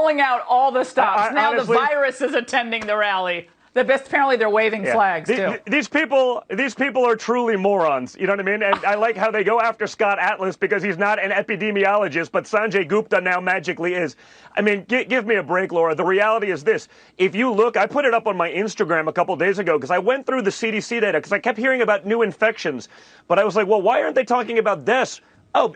pulling out all the stops. Now honestly, the virus is attending the rally. Apparently they're waving flags, too. These people are truly morons. You know what I mean? And I like how they go after Scott Atlas because he's not an epidemiologist, but Sanjay Gupta now magically is. I mean, give me a break, Laura. The reality is this. If you look, I put it up on my Instagram a couple days ago because I went through the CDC data because I kept hearing about new infections. But I was like, well, why aren't they talking about deaths?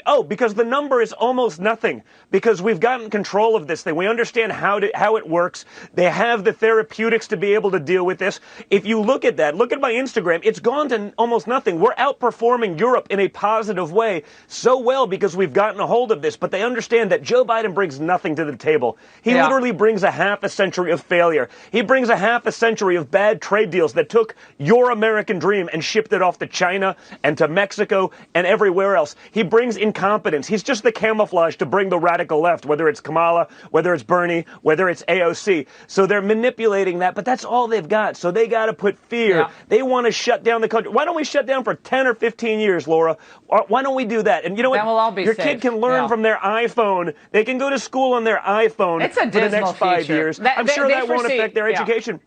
Oh, because the number is almost nothing. Because we've gotten control of this thing. We understand how it works. They have the therapeutics to be able to deal with this. If you look at that, look at my Instagram, it's gone to almost nothing. We're outperforming Europe in a positive way so well because we've gotten a hold of this. But they understand that Joe Biden brings nothing to the table. He literally brings a half a century of failure. He brings a half a century of bad trade deals that took your American dream and shipped it off to China and to Mexico and everywhere else. He brings incompetence. He's just the camouflage to bring the radical left, whether it's Kamala, whether it's Bernie, whether it's AOC. So they're manipulating that, but that's all they've got. So they got to put fear. Yeah. They want to shut down the country. Why don't we shut down for 10 or 15 years, Laura? Why don't we do that? And you know what? Then we'll all be Your safe. Kid can learn from their iPhone. They can go to school on their iPhone for the next 5 years. I'm sure that won't affect their education.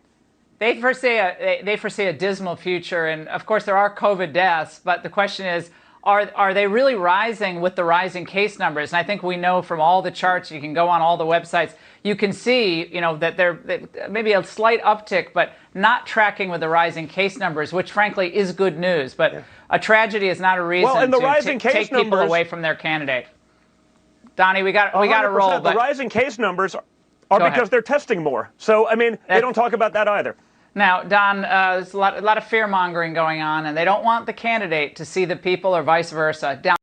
They foresee a dismal future, and of course there are COVID deaths, but the question is, are they really rising with the rising case numbers? And I think we know from all the charts, you can go on all the websites, you can see, that there maybe a slight uptick, but not tracking with the rising case numbers, which frankly is good news. But a tragedy is not a reason to take people away from their candidate. Donnie, we got to roll. The rising case numbers are because they're testing more. So, I mean, they don't talk about that either. Now, Don, there's a lot of fear-mongering going on, and they don't want the candidate to see the people or vice versa.